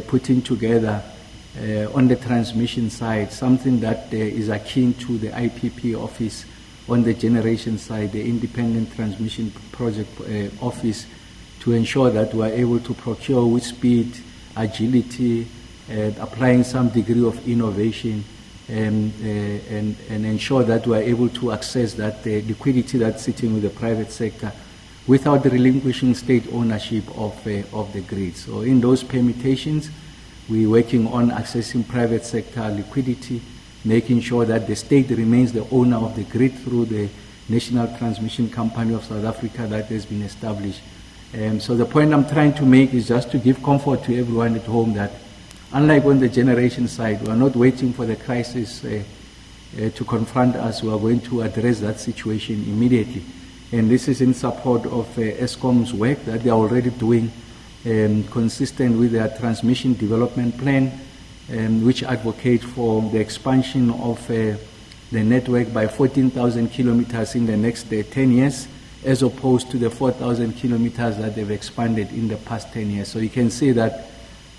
putting together on the transmission side, something that is akin to the IPP office on the generation side, the Independent Transmission Project Office, to ensure that we are able to procure with speed, agility, applying some degree of innovation, and ensure that we are able to access that liquidity that's sitting with the private sector without relinquishing state ownership of the grid. So in those permutations, we're working on accessing private sector liquidity, making sure that the state remains the owner of the grid through the National Transmission Company of South Africa that has been established. So the point I'm trying to make is just to give comfort to everyone at home that unlike on the generation side, we are not waiting for the crisis to confront us. We are going to address that situation immediately. And this is in support of ESCOM's work that they are already doing, consistent with their transmission development plan, which advocate for the expansion of the network by 14,000 kilometers in the next 10 years, as opposed to the 4,000 kilometers that they've expanded in the past 10 years. So you can see that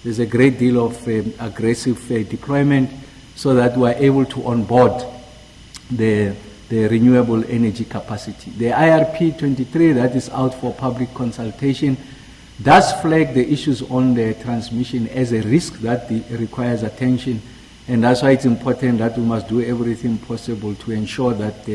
there's a great deal of aggressive deployment so that we are able to onboard the renewable energy capacity. The IRP 23 that is out for public consultation does flag the issues on the transmission as a risk that requires attention, and that's why it's important that we must do everything possible to ensure that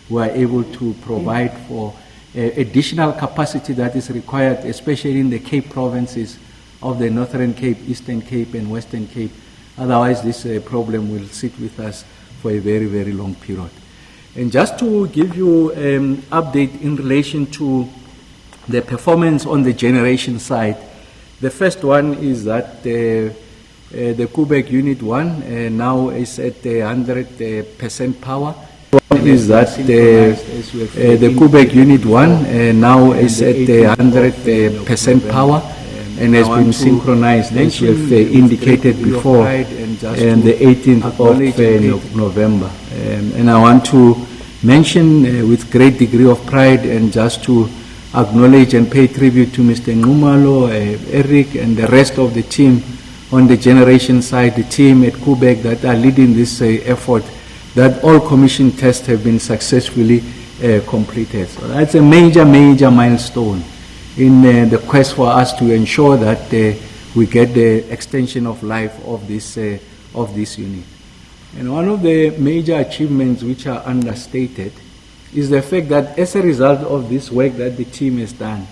we are able to provide for additional capacity that is required, especially in the Cape provinces of the Northern Cape, Eastern Cape, and Western Cape. Otherwise, this problem will sit with us for a very, very long period. And just to give you an update in relation to the performance on the generation side, the first one is that the Quebec Unit 1 now is at 100% power. Is that the Quebec Unit 1 now is at 100% power and has been synchronized, as we have indicated before, on the 18th of November. And I want to mention with great degree of pride and just to acknowledge and pay tribute to Mr. Ngumalo, Eric, and the rest of the team on the generation side, the team at Quebec that are leading this effort, that all commission tests have been successfully completed. So that's a major, major milestone in the quest for us to ensure that we get the extension of life of this unit. And one of the major achievements which are understated is the fact that as a result of this work that the team has done,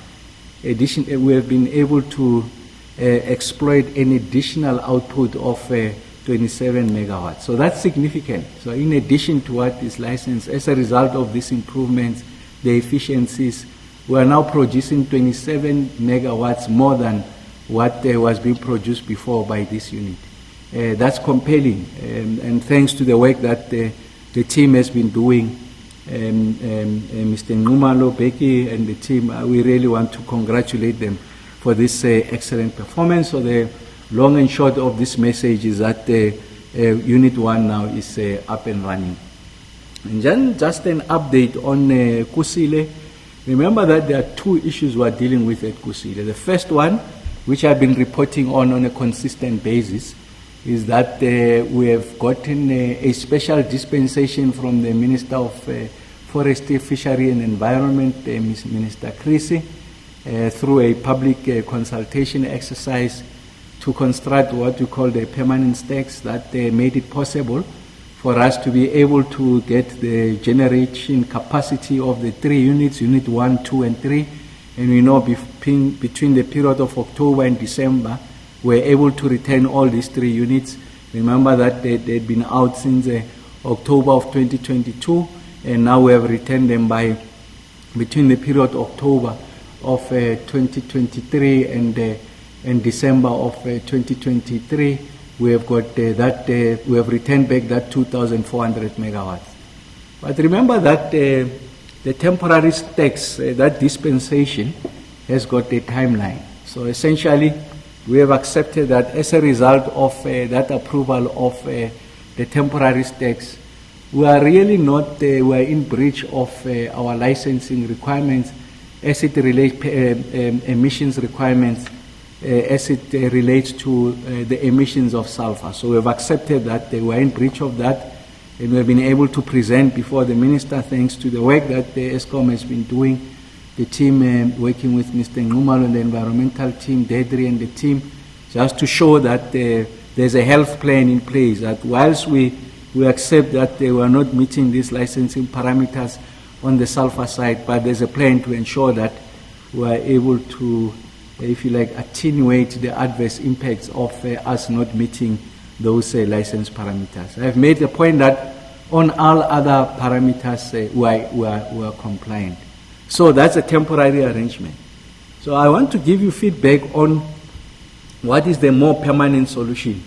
we have been able to exploit an additional output of 27 megawatts. So that's significant. So in addition to what is licensed, as a result of these improvements, the efficiencies, we are now producing 27 megawatts more than what was being produced before by this unit. That's compelling, and thanks to the work that the team has been doing, Mr. Ngumalo, Becky, and the team, we really want to congratulate them for this excellent performance. So the long and short of this message is that Unit 1 now is up and running. And then just an update on Kusile. Remember that there are two issues we are dealing with at Kusile. The first one, which I've been reporting on a consistent basis, is that we have gotten a special dispensation from the Minister of Forestry, Fishery and Environment, Minister Kusile, through a public consultation exercise to construct what we call the permanent stacks that made it possible for us to be able to get the generation capacity of the three units, Unit 1, 2, and 3. And we know between the period of October and December, we're able to return all these three units. Remember that they'd been out since October of 2022, and now we have returned them by between the period October of 2023 and December of 2023. We have got we have returned back that 2,400 megawatts. But remember that the temporary stacks, that dispensation has got a timeline. So essentially, we have accepted that as a result of that approval of the temporary stacks, we are really not, we are in breach of our licensing requirements as it relates emissions requirements as it relates to the emissions of sulfur. So we have accepted that they were in breach of that, and we have been able to present before the Minister, thanks to the work that the ESCOM has been doing, the team working with Mr. Ngumalo and the environmental team, Dedri and the team, just to show that there's a health plan in place, that whilst we accept that they were not meeting these licensing parameters on the sulfur side, but there's a plan to ensure that we are able to, if you like, attenuate the adverse impacts of us not meeting those license parameters. I've made the point that on all other parameters we are compliant. So that's a temporary arrangement. So I want to give you feedback on what is the more permanent solution.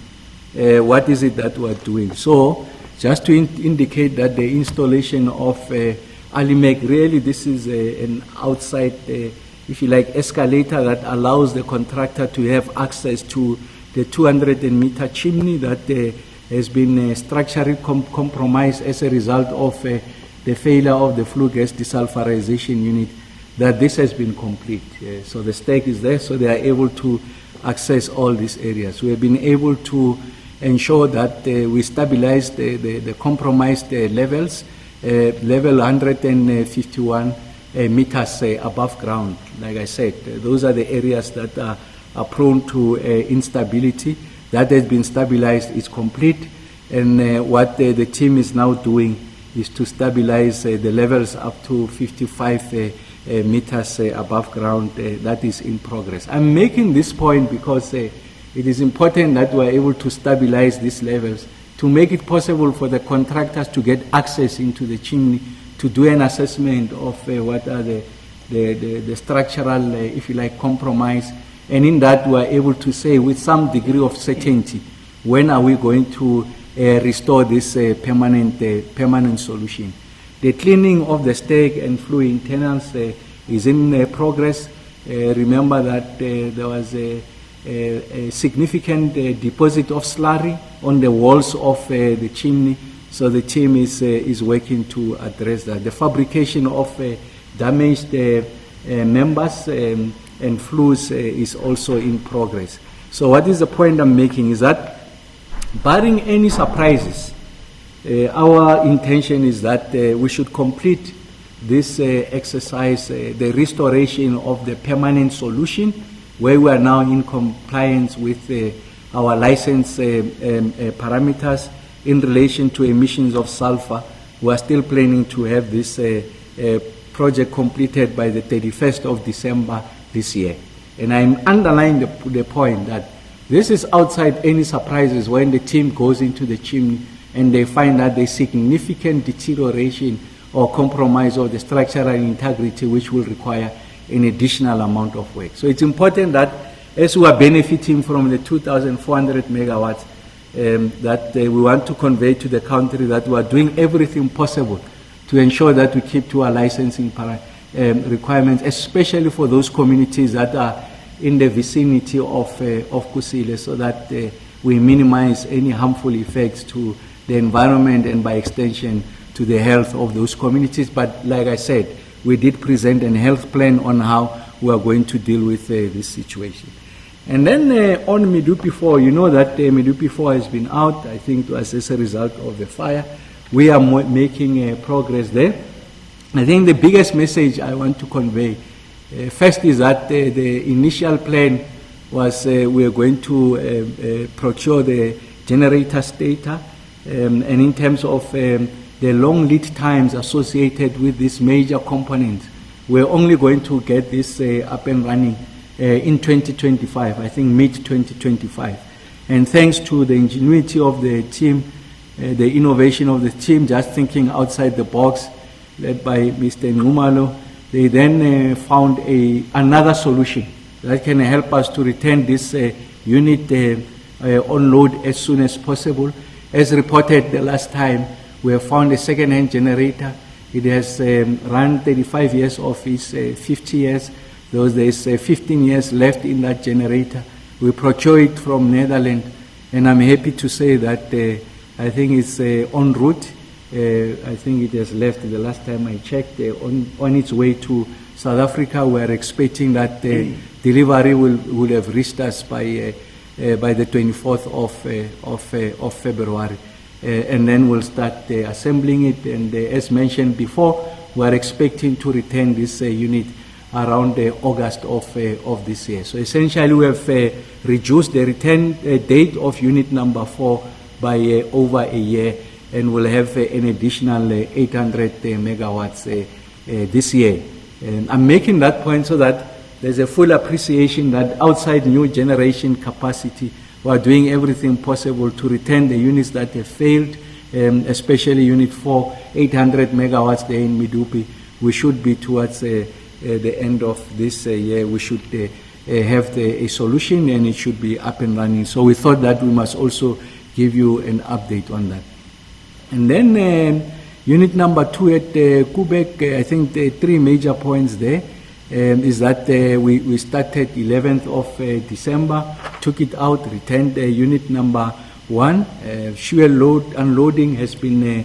What is it that we're doing? So just to indicate that the installation of Alimec, really this is an outside, if you like, escalator that allows the contractor to have access to the 200-meter chimney that has been structurally compromised as a result of the failure of the flue gas desulfurization unit, that this has been complete. So the stake is there, so they are able to access all these areas. We have been able to ensure that we stabilize the compromised levels, level 151 meters above ground. Like I said, those are the areas that are prone to instability. That has been stabilized, is complete, and what the team is now doing is to stabilize the levels up to 55 meters above ground. That is in progress. I'm making this point because it is important that we are able to stabilize these levels to make it possible for the contractors to get access into the chimney, to do an assessment of what are the structural, if you like, compromise, and in that we are able to say with some degree of certainty when are we going to restore this permanent solution. The cleaning of the stake and flue internals is in progress. Remember that there was a significant deposit of slurry on the walls of the chimney, so the team is working to address that. The fabrication of damaged members and flues is also in progress. So what is the point I'm making is that, barring any surprises, our intention is that we should complete this exercise, the restoration of the permanent solution, where we are now in compliance with our license parameters in relation to emissions of sulfur. We are still planning to have this project completed by the 31st of December this year. And I'm underlining the point that this is outside any surprises when the team goes into the chimney and they find that there's significant deterioration or compromise of the structural integrity, which will require an additional amount of work. So it's important that as we are benefiting from the 2,400 megawatts, that we want to convey to the country that we are doing everything possible to ensure that we keep to our licensing requirements, especially for those communities that are in the vicinity of Kusile, so that we minimize any harmful effects to the environment and by extension to the health of those communities. But like I said, we did present a health plan on how we are going to deal with this situation. And then on Medupi 4, you know that Medupi 4 has been out, I think, as a result of the fire. We are making progress there. I think the biggest message I want to convey first is that the initial plan was we are going to procure the generator stator, and in terms of the long lead times associated with this major component, we're only going to get this up and running in 2025, I think mid-2025. And thanks to the ingenuity of the team, the innovation of the team, just thinking outside the box, led by Mr. Ngumalo, they then found another solution that can help us to return this unit on load as soon as possible. As reported the last time, we have found a second-hand generator. It has run 35 years of its 50 years. There's 15 years left in that generator. We procure it from Netherlands, and I'm happy to say that I think it's en route. I think it has left the last time I checked on its way to South Africa, we are expecting that delivery will have reached us by the 24th of February. And then we'll start assembling it. And as mentioned before, we are expecting to return this unit around August of this year. So essentially, we have reduced the return date of unit number 4 by over a year, and we'll have an additional 800 megawatts this year. And I'm making that point so that there's a full appreciation that outside new generation capacity, we are doing everything possible to return the units that have failed, especially Unit 4, 800 megawatts there in Medupi. We should be towards the end of this year, we should have a solution, and it should be up and running. So we thought that we must also give you an update on that. And then unit number 2 at Kubek, I think the 3 major points there is that we started 11th of December, took it out, returned unit number 1. Fuel load unloading has been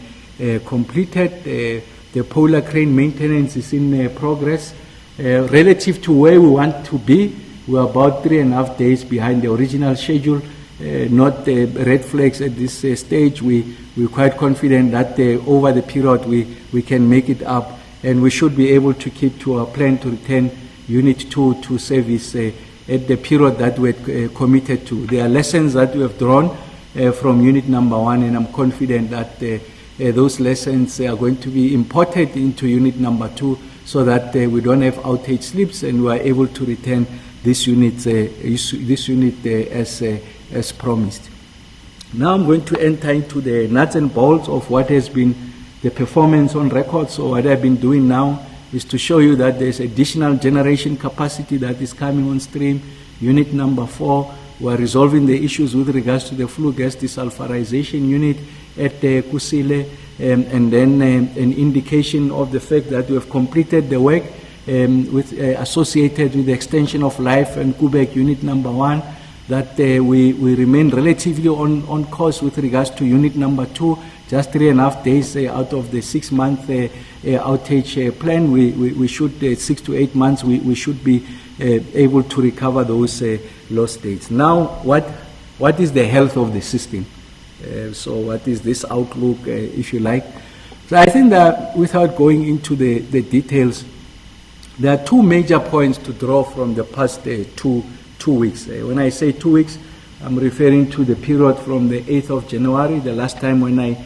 completed. The polar crane maintenance is in progress. Relative to where we want to be, we're about 3.5 days behind the original schedule. Not red flags at this stage. We're quite confident that over the period we can make it up, and we should be able to keep to our plan to return Unit 2 to service at the period that we're committed to. There are lessons that we have drawn from Unit number 1, and I'm confident that those lessons are going to be imported into Unit number 2 so that we don't have outage slips, and we are able to return this unit as promised. Now I'm going to enter into the nuts and bolts of what has been the performance on record. So what I've been doing now is to show you that there's additional generation capacity that is coming on stream. Unit number 4, we're resolving the issues with regards to the flue gas desulfurization unit at Kusile, and then an indication of the fact that we have completed the work associated with the extension of life and Kubek unit number 1, that we remain relatively on course with regards to unit number 2, just 3.5 days out of the 6-month outage plan. We should, 6 to 8 months, we should be able to recover those lost dates. Now, what is the health of the system? So what is this outlook, if you like? So I think that without going into the details, there are 2 major points to draw from the past 2 weeks. When I say 2 weeks, I'm referring to the period from the 8th of January, the last time when I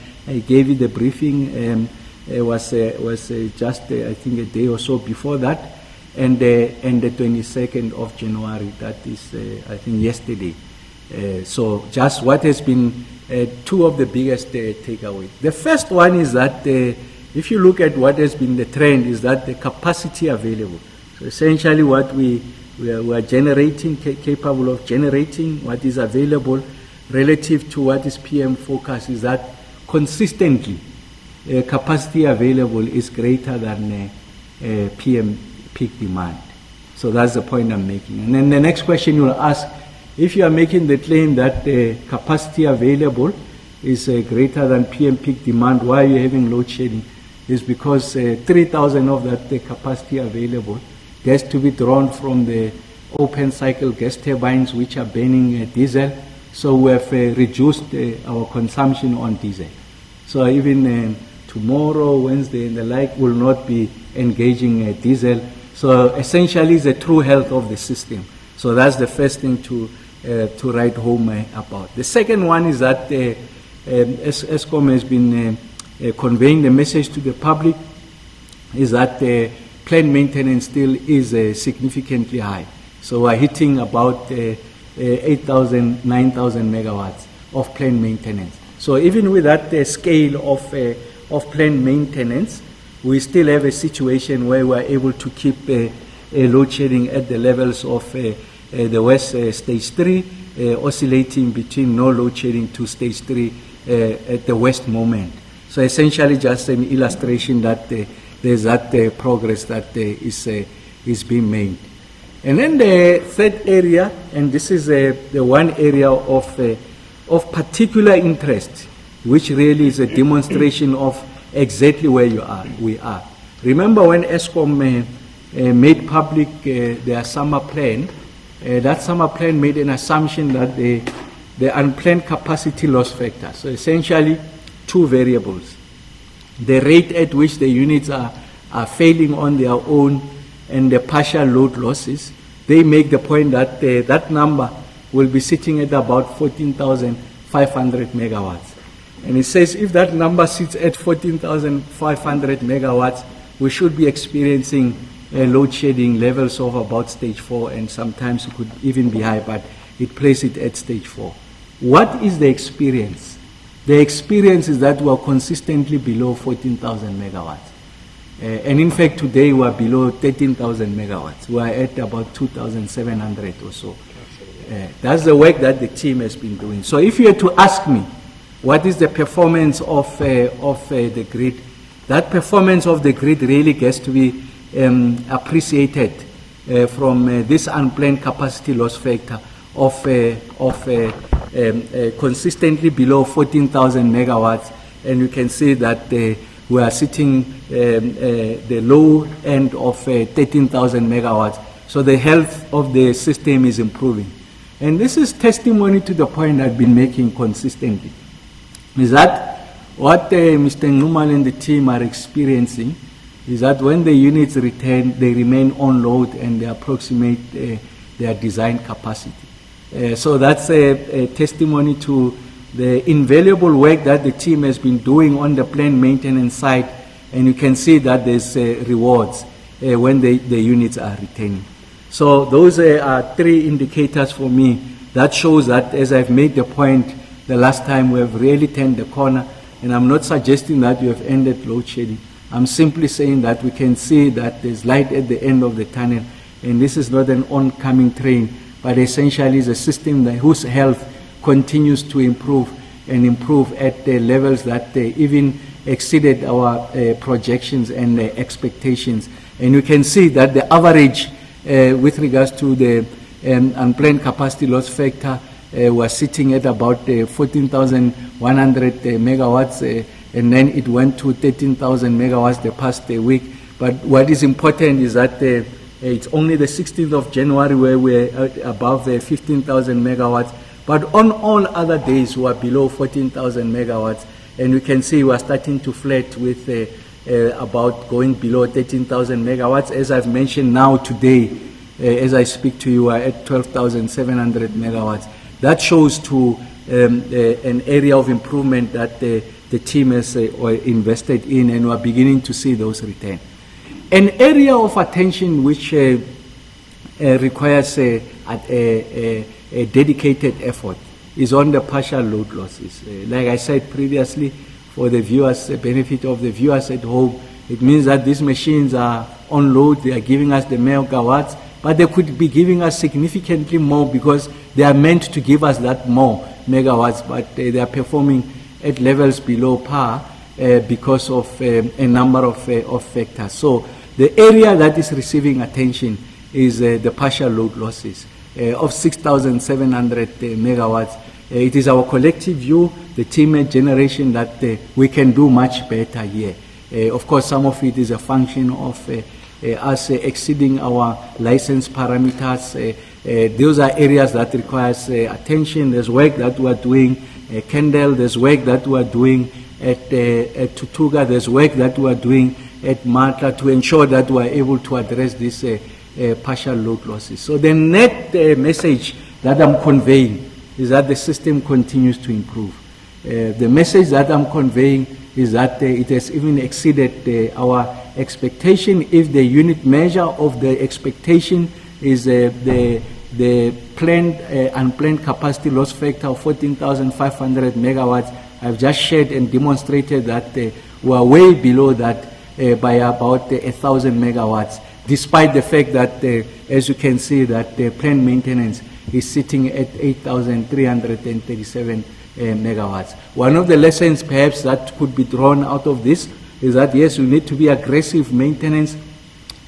gave you the briefing. It was just, I think, a day or so before that, and the 22nd of January, that is, I think, yesterday. So just what has been 2 of the biggest takeaways. The first one is that if you look at what has been the trend, is that the capacity available. So essentially what we are generating, capable of generating, what is available relative to what is PM focus, is that consistently capacity available is greater than PM peak demand. So that's the point I'm making. And then the next question you will ask, if you are making the claim that the capacity available is greater than PM peak demand, why are you having load shedding? Is because 3,000 of that capacity available has to be drawn from the open cycle gas turbines which are burning diesel. So we have reduced our consumption on diesel. So even tomorrow, Wednesday and the like, will not be engaging diesel. So essentially it's the true health of the system. So that's the first thing to write home about. The second one is that Eskom has been conveying the message to the public, is that plant maintenance still is significantly high. So we're hitting about 8,000, 9,000 megawatts of plant maintenance. So even with that scale of plant maintenance, we still have a situation where we're able to keep load shedding at the levels of the West Stage 3, oscillating between no load shedding to Stage 3 at the West moment. So essentially just an illustration that there's that progress that is being made. And then the third area, and this is the one area of particular interest, which really is a demonstration of exactly where we are. Remember when Eskom made public their summer plan. That summer plan made an assumption that the unplanned capacity loss factor, so essentially two variables, the rate at which the units are failing on their own and the partial load losses, they make the point that that number will be sitting at about 14,500 megawatts. And it says if that number sits at 14,500 megawatts, we should be experiencing load shedding levels of about stage 4, and sometimes it could even be high, but it places it at stage 4. What is the experience? The experience is that we are consistently below 14,000 megawatts. And in fact, today we are below 13,000 megawatts. We are at about 2,700 or so. That's the work that the team has been doing. So if you were to ask me, what is the performance of the grid? That performance of the grid really gets to be appreciated from this unplanned capacity loss factor of consistently below 14,000 megawatts, and you can see that we are sitting the low end of 13,000 megawatts. So the health of the system is improving. And this is testimony to the point I've been making consistently, is that what Mr. Nxumalo and the team are experiencing is that when the units return, they remain on load and they approximate their design capacity. So that's a testimony to the invaluable work that the team has been doing on the plant maintenance side, and you can see that there's rewards when the units are returning. So those are three indicators for me that shows that, as I've made the point the last time, we have really turned the corner, and I'm not suggesting that we have ended load shedding. I'm simply saying that we can see that there's light at the end of the tunnel, and this is not an oncoming train, but essentially is a system whose health continues to improve and improve at the levels that even exceeded our projections and expectations. And you can see that the average with regards to the unplanned capacity loss factor was sitting at about 14,100 megawatts, and then it went to 13,000 megawatts the past week. But what is important is that it's only the 16th of January where we're above 15,000 megawatts. But on all other days, we are below 14,000 megawatts. And you can see we are starting to flirt with about going below 13,000 megawatts. As I've mentioned now today, as I speak to you, we are at 12,700 megawatts. That shows to an area of improvement that the team has invested in, and we are beginning to see those return. An area of attention which requires a dedicated effort is on the partial load losses. Like I said previously, for the viewers, the benefit of the viewers at home, it means that these machines are on load, they are giving us the megawatts, but they could be giving us significantly more because they are meant to give us that more megawatts, but they are performing at levels below par because of a number of factors. So the area that is receiving attention is the partial load losses of 6,700 megawatts. It is our collective view, the team at generation, that we can do much better here. Of course, some of it is a function of us exceeding our license parameters. Those are areas that requires attention. There's work that we are doing at Kendall, there's work that we are doing at Tutuga, there's work that we are doing at Matla to ensure that we are able to address these partial load losses. So the net message that I'm conveying is that the system continues to improve. The message that I'm conveying is that it has even exceeded our expectation. If the unit measure of the expectation is the planned unplanned capacity loss factor of 14,500 megawatts, I've just shared and demonstrated that we are way below that by about 1,000 megawatts, despite the fact that, as you can see, that the planned maintenance is sitting at 8,337 megawatts. One of the lessons perhaps that could be drawn out of this is that, yes, you need to be aggressive maintenance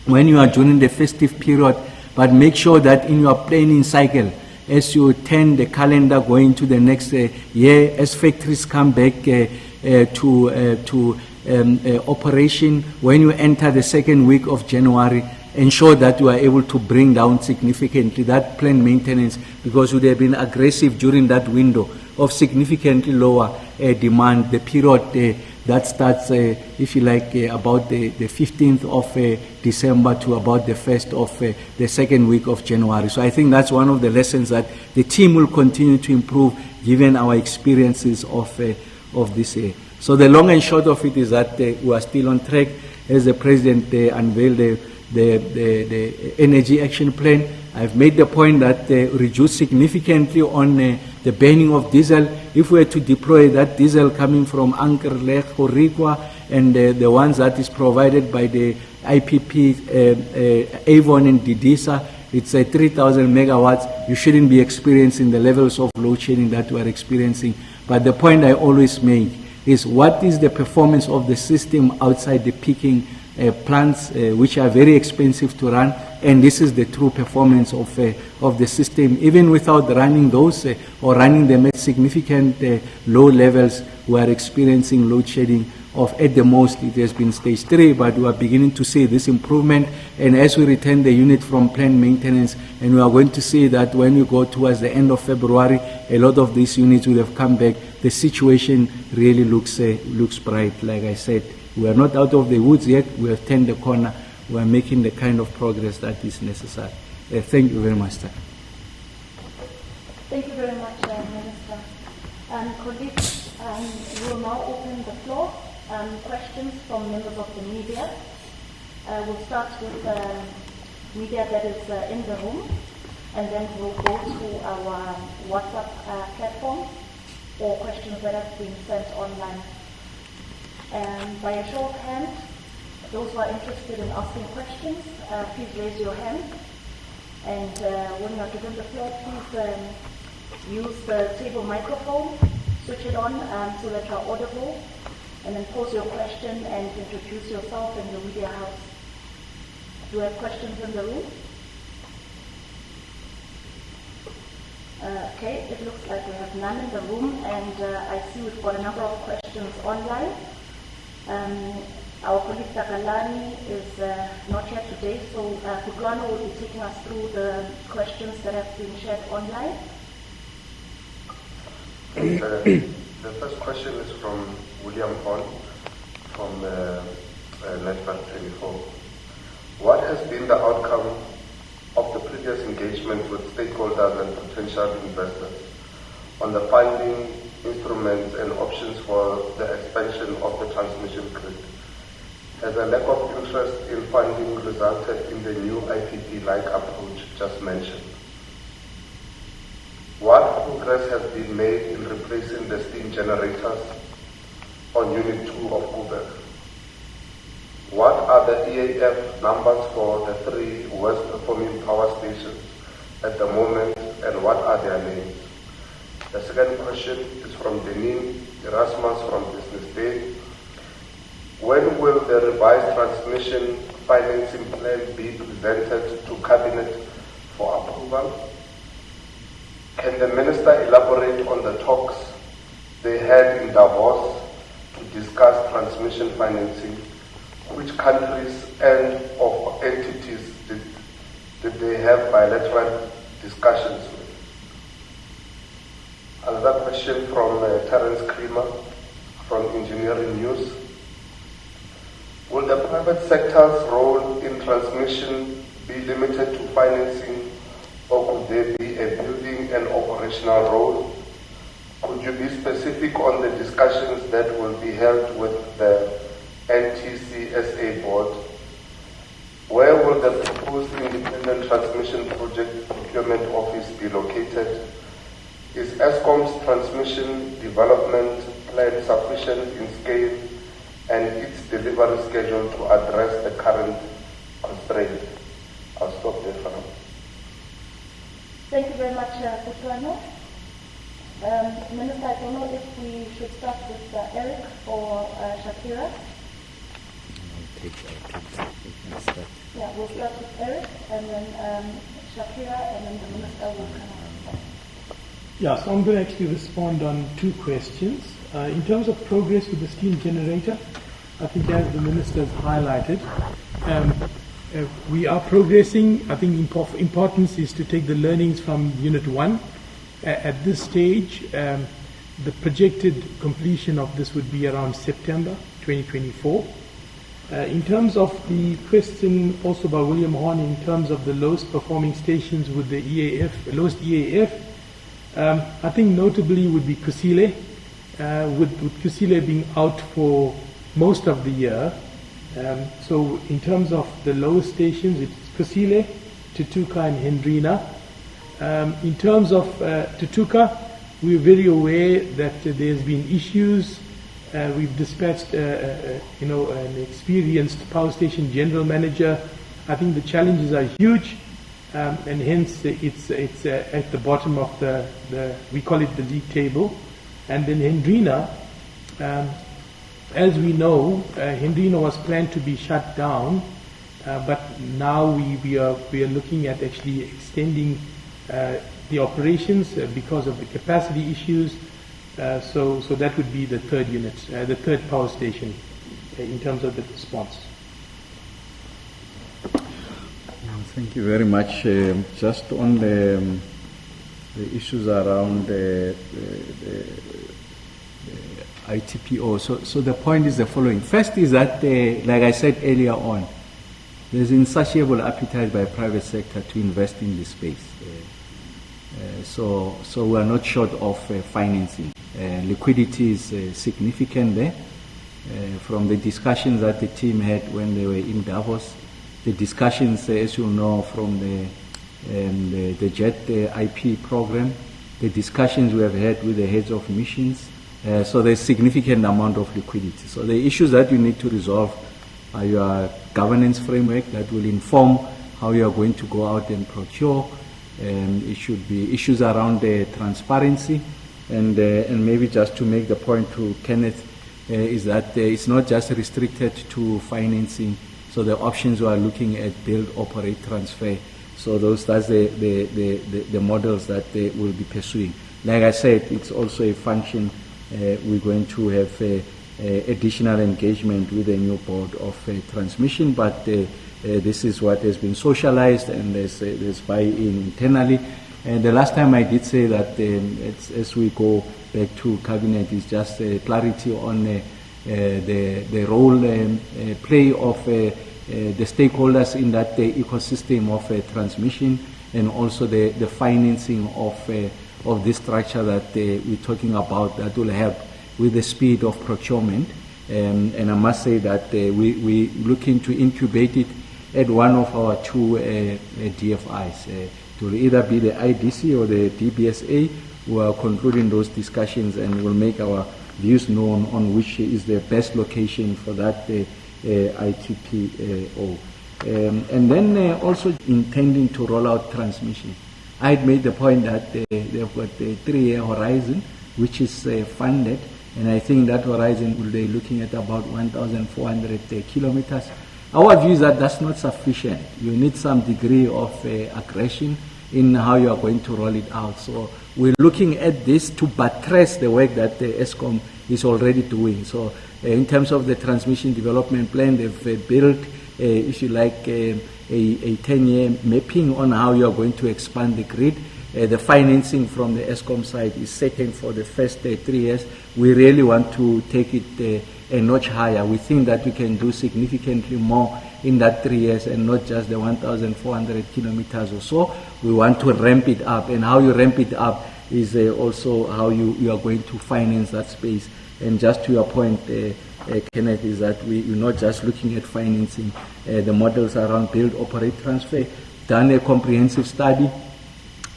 when you are during the festive period, but make sure that in your planning cycle, as you turn the calendar going to the next year, as factories come back to operation, when you enter the second week of January, ensure that we are able to bring down significantly that planned maintenance, because we have been aggressive during that window of significantly lower demand, the period that starts, if you like, about the 15th of December to about the 1st of the second week of January. So I think that's one of the lessons that the team will continue to improve given our experiences of this year. So the long and short of it is that we are still on track. As the President unveiled the Energy Action Plan, I've made the point that reduce significantly on the burning of diesel. If we were to deploy that diesel coming from Anker, Lech, Rikwa, and the ones that is provided by the IPP, Avon and Didisa, it's 3,000 megawatts. You shouldn't be experiencing the levels of load shedding that we are experiencing. But the point I always make is what is the performance of the system outside the peaking plants, which are very expensive to run, and this is the true performance of the system. Even without running those or running them at significant low levels, we are experiencing load shedding of, at the most, it has been stage 3, but we are beginning to see this improvement. And as we return the unit from planned maintenance, and we are going to see that when we go towards the end of February, a lot of these units will have come back. The situation really looks bright. Like I said, we are not out of the woods yet. We have turned the corner. We are making the kind of progress that is necessary. Thank you very much, sir. Thank you very much, Minister. Colleagues, we will now open the floor. Questions from members of the media. We'll start with media that is in the room, and then we'll go to our WhatsApp platform or questions that have been sent online. By a show of hands, those who are interested in asking questions, please raise your hand. And when you are given the floor, please use the table microphone, switch it on so that you are audible, and then pose your question and introduce yourself and your media house. Do we have questions in the room? Okay, it looks like we have none in the room, and I see we've got a number of questions online. Our colleague Takalani is not here today, so Kutlwano will be taking us through the questions that have been shared online. The first question is from William Hall from Network 24. What has been the outcome of the previous engagement with stakeholders and potential investors on the funding instruments and options for the expansion of the transmission grid? Has a lack of interest in funding resulted in the new IPP-like approach just mentioned? What progress has been made in replacing the steam generators on Unit 2 of Kuber? What are the EAF numbers for the 3 worst performing power stations at the moment, and what are their names? The second question is from Denis Erasmus from Business Day. When will the revised transmission financing plan be presented to Cabinet for approval? Can the Minister elaborate on the talks they had in Davos to discuss transmission financing? Which countries and of entities did they have bilateral discussions with? Another question from Terence Creamer from Engineering News. Will the private sector's role in transmission be limited to financing, or could there be a building and operational role? Could you be specific on the discussions that will be held with the NTCSA board? Where will the proposed independent transmission project procurement office be located? Is Eskom's transmission development plan sufficient in scale and its delivery schedule to address the current constraint? I'll stop there for now. Thank you very much, Kutlwano. Minister, I don't know if we should start with Eric or Shakira. I'll take that. Yeah, we'll start with Eric, and then Shakira, and then the Minister will come up. Yeah, so I'm going to actually respond on 2 questions. In terms of progress with the steam generator, I think as the Minister has highlighted, We are progressing. I think importance is to take the learnings from Unit 1. At this stage, the projected completion of this would be around September 2024. In terms of the question also by William Horn, in terms of the lowest performing stations with the EAF, lowest EAF, I think notably would be Kusile, with Kusile being out for most of the year. So in terms of the lowest stations, it's Kusile, Tutuka and Hendrina. In terms of Tutuka, we're very aware that there's been issues. We've dispatched an experienced power station general manager. I think the challenges are huge, and hence it's at the bottom of the we call it the league table. And then Hendrina, as we know, Hendrina was planned to be shut down, but now we are looking at actually extending the operations because of the capacity issues. So that would be the third unit, the third power station in terms of the response. Thank you very much. Just on the issues around the ITPO. So the point is the following. First is that, like I said earlier on, there's insatiable appetite by private sector to invest in this space. So we are not short of financing. Liquidity is significant there. From the discussions that the team had when they were in Davos, the discussions, as you know, from the JET IP program, the discussions we have had with the heads of missions. So there's significant amount of liquidity. So the issues that you need to resolve are your governance framework that will inform how you are going to go out and procure. It should be issues around the transparency, and maybe just to make the point to Kenneth is that it's not just restricted to financing. So the options we are looking at: build, operate, transfer. So that's the models that they will be pursuing. Like I said, it's also a function. We're going to have additional engagement with the new board of transmission, but this is what has been socialized, and there's buy-in internally. And the last time I did say that as we go back to cabinet is just clarity on the role play of the stakeholders in that ecosystem of transmission, and also the financing of this structure that we're talking about that will help with the speed of procurement. And I must say that we're looking to incubate it at one of our two DFIs. It will either be the IDC or the DBSA. We are concluding those discussions and will make our views known on which is the best location for that ITPO. And then also intending to roll out transmission. I had made the point that they've got a 3-year horizon, which is funded, and I think that horizon will be looking at about 1,400 kilometers. Our view is that that's not sufficient. You need some degree of aggression in how you are going to roll it out. So we're looking at this to buttress the work that the ESCOM is already doing. So in terms of the transmission development plan, they've built, if you like, a 10-year mapping on how you are going to expand the grid. The financing from the ESCOM side is certain for the first 3 years. We really want to take it a notch higher. We think that we can do significantly more in that 3 years and not just the 1,400 kilometers or so. We want to ramp it up, and how you ramp it up is also how you are going to finance that space. And just to your point, Kenneth, is that we're not just looking at financing. The models around build, operate, transfer, done a comprehensive study.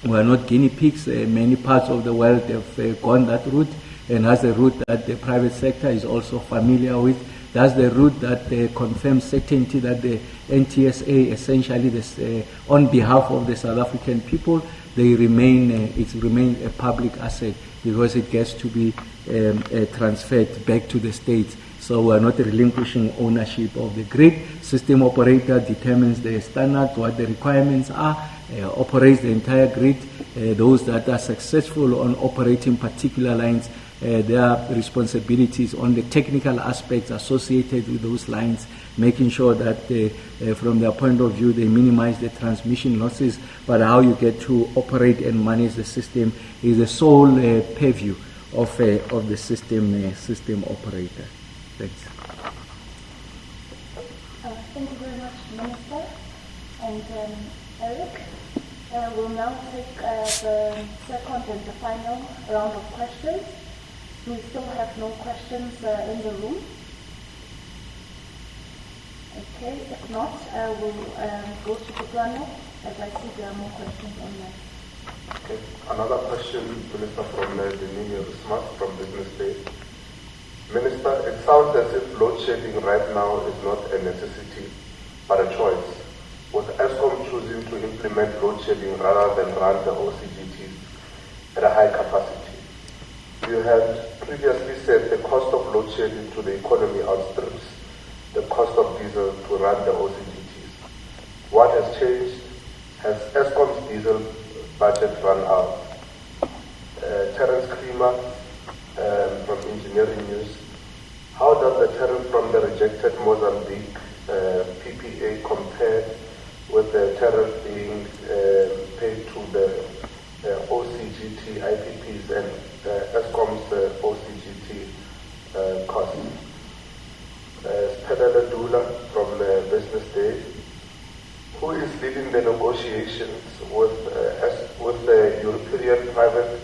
We are not guinea pigs. Many parts of the world have gone that route, and that's the route that the private sector is also familiar with. That's the route that confirms certainty that the NTSA, essentially on behalf of the South African people, it remains a public asset because it gets to be transferred back to the states. So we are not relinquishing ownership of the grid. System operator determines the standards, what the requirements are, operates the entire grid. Those that are successful on operating particular lines their responsibilities on the technical aspects associated with those lines, making sure that from their point of view they minimize the transmission losses, but how you get to operate and manage the system is the sole purview of the system operator. Thanks. Thank you very much, Minister. And Eric, we'll now take the second and the final round of questions. We still have no questions in the room. Okay, if not, we'll go to the panel, as I see there are more questions online. Okay. Another question, Minister, from Denini Rismas from Business Day. Minister, it sounds as if load shedding right now is not a necessity, but a choice. With ESCOM choosing to implement load shedding rather than run the OCGTs at a high capacity. You had previously said the cost of load shedding to the economy outstrips the cost of diesel to run the OCGTs. What has changed? Has ESCOM's diesel budget run out? Terence Klima from Engineering News. How does the tariff from the rejected Mozambique PPA compare with the tariff being paid to the OCGT IPPs and ESCOM's OCGT costs? Spedala Dula from Business Day. Who is leading the negotiations with the European private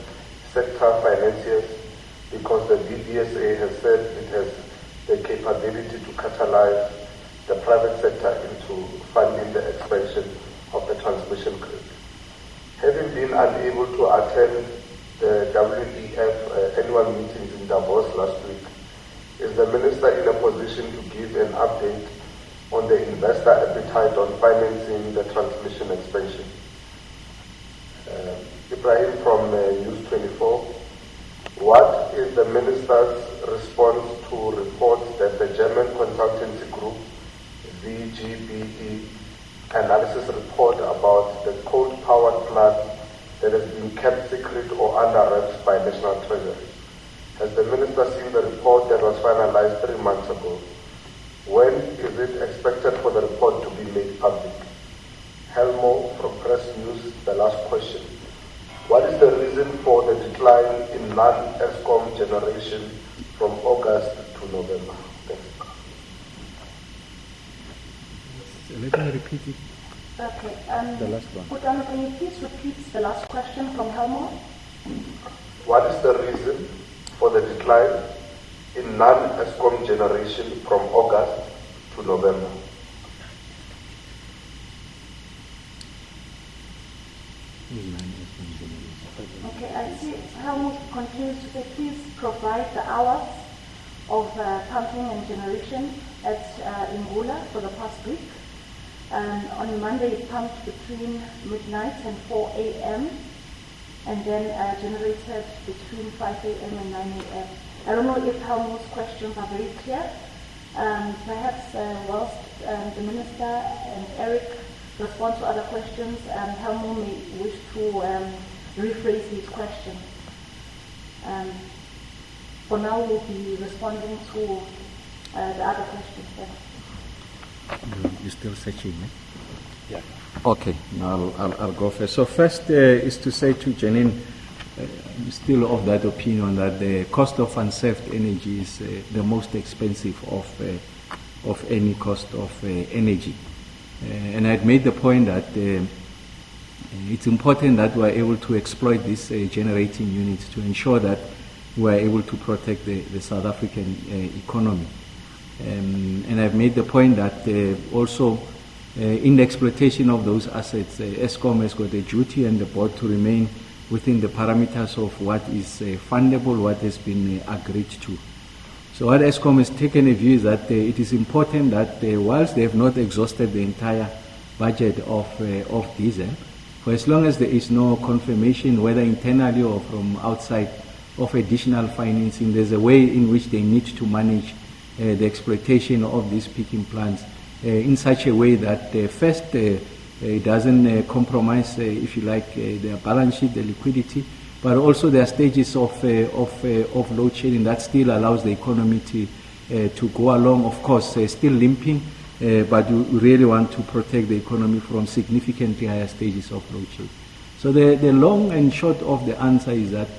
sector financiers? Because the BBSA has said it has the capability to catalyze the private sector into funding the expansion of the transmission grid. Having been unable to attend the WEF annual meetings in Davos last week, is the Minister in a position to give an update on the investor appetite on financing the transmission expansion? Ibrahim from News 24. What is the Minister's response to reports that the German consultancy group VGBE analysis report about the coal-powered plant that has been kept secret or under wraps by National Treasury? Has the Minister seen the report that was finalized 3 months ago? When is it expected for the report to be made public? Helmo from Press News, the last question. What is the reason for the decline in non-ESCOM generation from August to November? Thank you. Let me repeat it. Okay. The last one. Kutano, can you please repeat the last question from Helmo? What is the reason for the decline in non-ESCOM generation from August to November? Okay, I see Helmut continues to say, please provide the hours of pumping and generation at Ingula for the past week. On Monday it pumped between midnight and 4 a.m. and then generated between 5 a.m. and 9 a.m. I don't know if Helmut's questions are very clear. Perhaps whilst the Minister and Eric respond to other questions, Helmut may wish to rephrase his question. For now, we'll be responding to the other questions. You're still searching, eh? Yeah. Okay, now I'll go first. So first is to say to Janine, I'm still of that opinion that the cost of unserved energy is the most expensive of any cost of energy. And I'd made the point that it's important that we are able to exploit these generating units to ensure that we are able to protect the South African economy. And I've made the point that also in the exploitation of those assets, ESCOM has got a duty and the board to remain within the parameters of what is fundable, what has been agreed to. So what ESCOM has taken a view is that it is important that whilst they have not exhausted the entire budget of diesel, for as long as there is no confirmation, whether internally or from outside, of additional financing, there's a way in which they need to manage the exploitation of these peaking plants in such a way that first it doesn't compromise, if you like, their balance sheet, the liquidity, But also there are stages of load shedding that still allows the economy to go along. Of course, still limping, but we really want to protect the economy from significantly higher stages of load shedding. So the long and short of the answer is that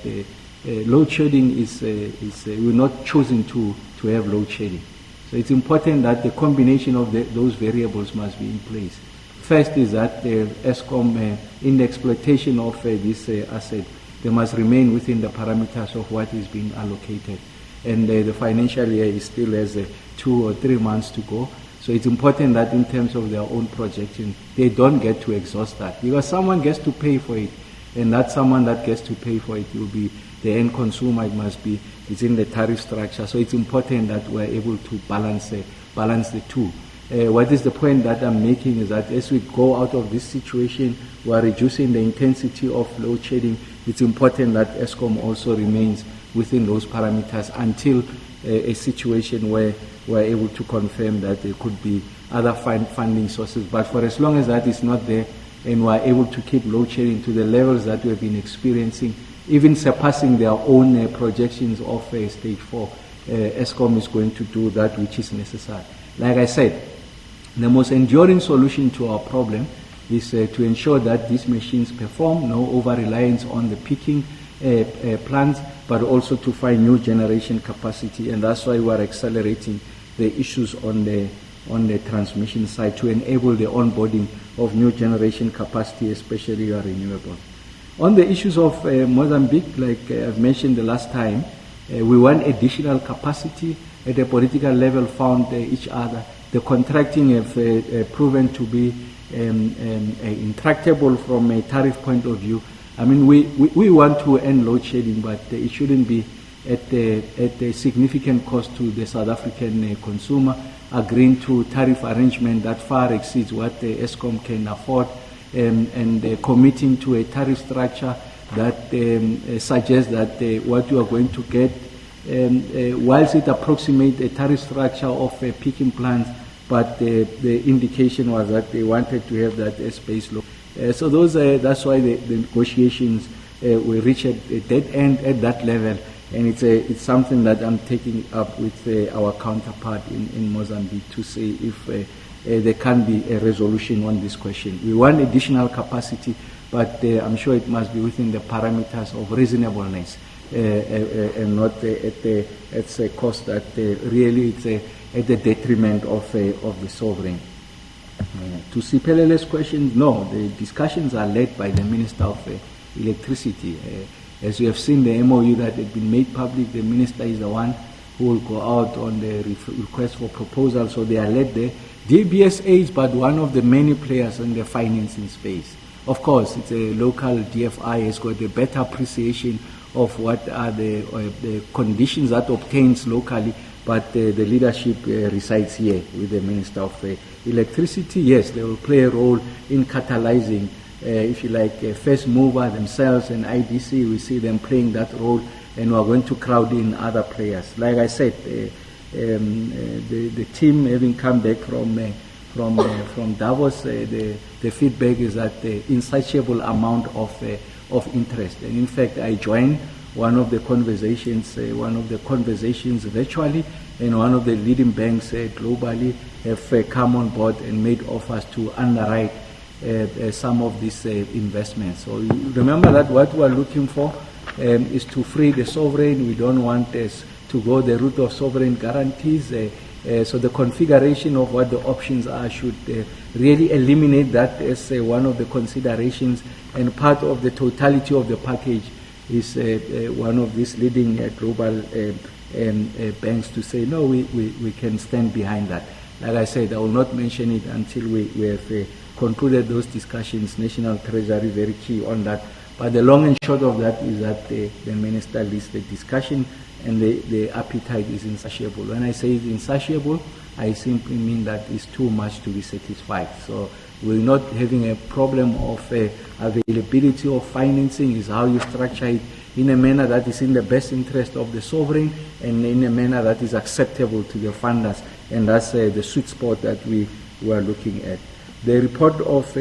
load shedding we're not choosing to have load shedding. So it's important that the combination of those variables must be in place. First is that ESCOM, in the exploitation of this asset, they must remain within the parameters of what is being allocated. And the financial year is still has 2 or 3 months to go. So it's important that in terms of their own projection, they don't get to exhaust that. Because someone gets to pay for it, and that someone that gets to pay for it will be the end consumer. It must be, it's in the tariff structure. So it's important that we're able to balance the two. What is the point that I'm making is that as we go out of this situation, we are reducing the intensity of load shedding. It's important that ESCOM also remains within those parameters until a situation where we're able to confirm that there could be other funding sources. But for as long as that is not there, and we're able to keep load shedding to the levels that we've been experiencing, even surpassing their own projections of stage 4, ESCOM is going to do that which is necessary. Like I said, the most enduring solution to our problem is to ensure that these machines perform, no over-reliance on the peaking plants, but also to find new generation capacity, and that's why we are accelerating the issues on the transmission side to enable the onboarding of new generation capacity, especially renewable. On the issues of Mozambique, like I've mentioned the last time, we want additional capacity at the political level, found each other. The contracting have proven to be intractable from a tariff point of view. I mean, we want to end load shedding, but it shouldn't be at a significant cost to the South African consumer, agreeing to tariff arrangement that far exceeds what the ESCOM can afford, and committing to a tariff structure that suggests that what you are going to get, whilst it approximates a tariff structure of peaking plants, but the indication was that they wanted to have that as base load. So that's why the negotiations will reach a dead end at that level, and it's something that I'm taking up with our counterpart in Mozambique to see if there can be a resolution on this question. We want additional capacity, but I'm sure it must be within the parameters of reasonableness, and not at a cost that really it's at the detriment of the sovereign. To Siphelele's question, no, the discussions are led by the Minister of Electricity. As you have seen the MOU that had been made public, the Minister is the one who will go out on the request for proposal, so they are led there. DBSA is but one of the many players in the financing space. Of course, it's a local DFI has got a better appreciation of what are the conditions that obtains locally, but the leadership resides here with the Minister of Electricity. Yes, they will play a role in catalyzing, if you like, first mover themselves and IDC. We see them playing that role, and we are going to crowd in other players. Like I said, the team having come back from Davos, the feedback is that insatiable amount of interest. And in fact, I joined one of the conversations virtually, and one of the leading banks globally have come on board and made offers to underwrite some of these investments. So you remember that what we are looking for is to free the sovereign. We don't want to go the route of sovereign guarantees. So the configuration of what the options are should really eliminate that as one of the considerations, and part of the totality of the package is one of these leading global banks to say, no, we can stand behind that. Like I said, I will not mention it until we have concluded those discussions. National Treasury very key on that. But the long and short of that is that the Minister leads the discussion, and the appetite is insatiable. When I say it's insatiable, I simply mean that it's too much to be satisfied. So we're not having a problem of availability of financing. Is how you structure it in a manner that is in the best interest of the sovereign and in a manner that is acceptable to the funders. And that's the sweet spot that we are looking at. The report of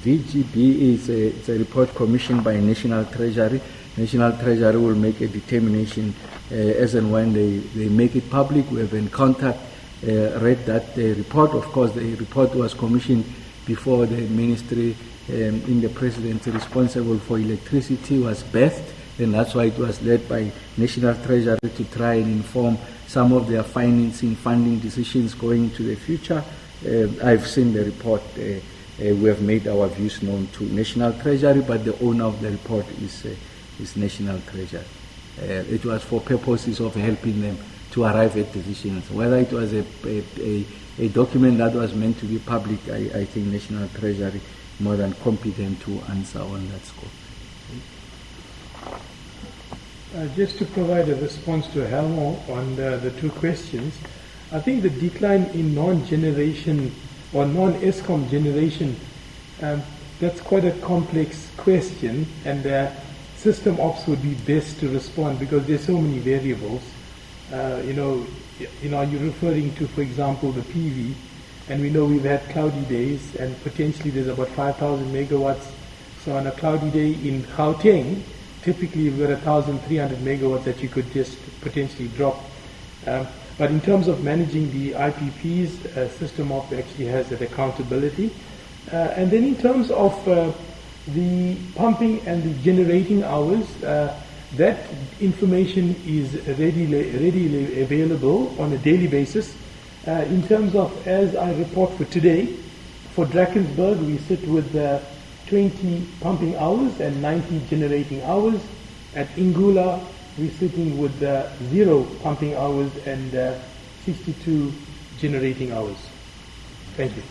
VGB is it's a report commissioned by National Treasury. National Treasury will make a determination as and when they make it public. We have encountered, read that report. Of course, the report was commissioned before the ministry in the presidency responsible for electricity was birthed, and that's why it was led by National Treasury to try and inform some of their financing, funding decisions going into the future. I've seen the report. We have made our views known to National Treasury, but the owner of the report is National Treasury. It was for purposes of helping them to arrive at decisions. Whether it was a document that was meant to be public, I think National Treasury more than competent to answer on that score. Just to provide a response to Helmo on the two questions, I think the decline in non-generation or non-ESCOM generation, that's quite a complex question, and system ops would be best to respond because there's so many variables. You're referring to, for example, the PV, and we know we've had cloudy days, and potentially there's about 5,000 megawatts. So on a cloudy day in Gauteng, typically you've got 1,300 megawatts that you could just potentially drop. But in terms of managing the IPPs, System Op actually has that accountability. And then in terms of the pumping and the generating hours, that information is readily available on a daily basis. In terms of, as I report for today, for Drakensberg we sit with 20 pumping hours and 90 generating hours. At Ingula we're sitting with 0 pumping hours and 62 generating hours. Thank you.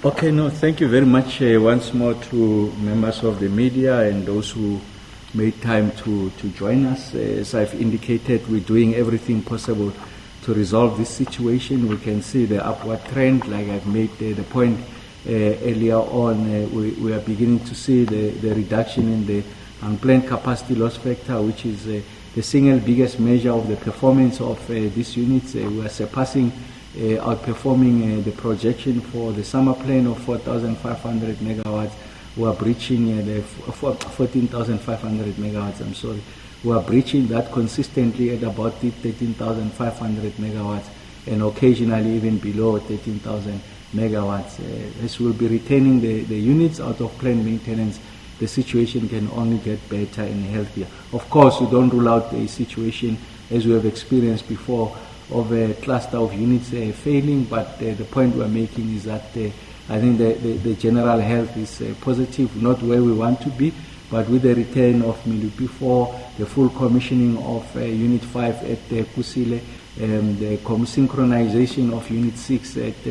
Okay, no, thank you very much once more to members of the media and those who made time to join us. As I've indicated, we're doing everything possible to resolve this situation. We can see the upward trend, like I've made the point earlier on. We are beginning to see the reduction in the unplanned capacity loss factor, which is the single biggest measure of the performance of these units. We are surpassing, outperforming the projection for the summer plan of 4,500 megawatts. We are breaching the 14,500 megawatts, I'm sorry. We are breaching that consistently at about 13,500 megawatts and occasionally even below 13,000 megawatts. As we'll be retaining the units out of planned maintenance, the situation can only get better and healthier. Of course, we don't rule out a situation, as we have experienced before, of a cluster of units failing, but the point we're making is that I think the general health is positive, not where we want to be, but with the return of Medupi 4, the full commissioning of Unit 5 at Kusile, the synchronization of Unit 6 at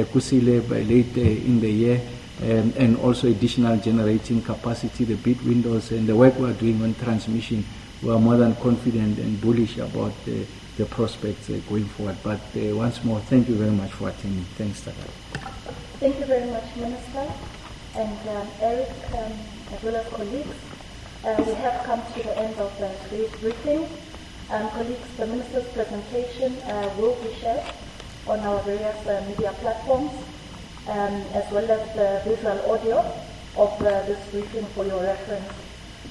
Kusile by late in the year, and also additional generating capacity, the bid windows, and the work we're doing on transmission, we are more than confident and bullish about the prospects going forward. But once more, thank you very much for attending. Thanks, Tata. Thank you very much, Minister, and Eric, as well as colleagues. We have come to the end of today's briefing. Colleagues, the Minister's presentation will be shared on our various media platforms, as well as the visual audio of this briefing for your reference.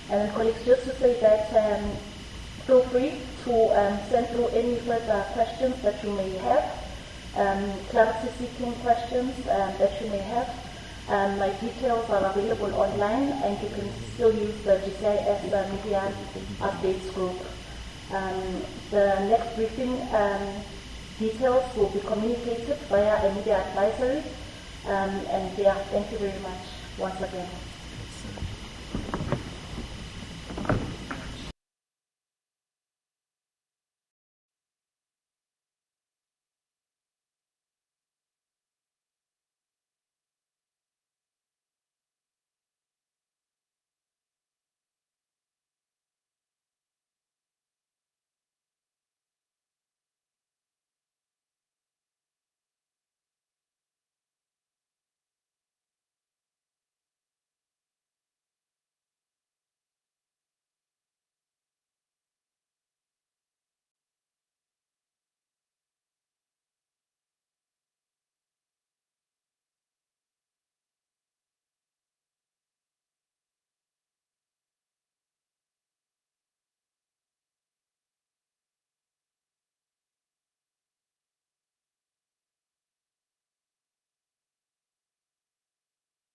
And colleagues, just to say that feel free to send through any further questions that you may have, clarity-seeking questions that you may have. My details are available online, and you can still use the GCIS Media Updates group. The next briefing details will be communicated via a media advisory. And yeah, thank you very much once again.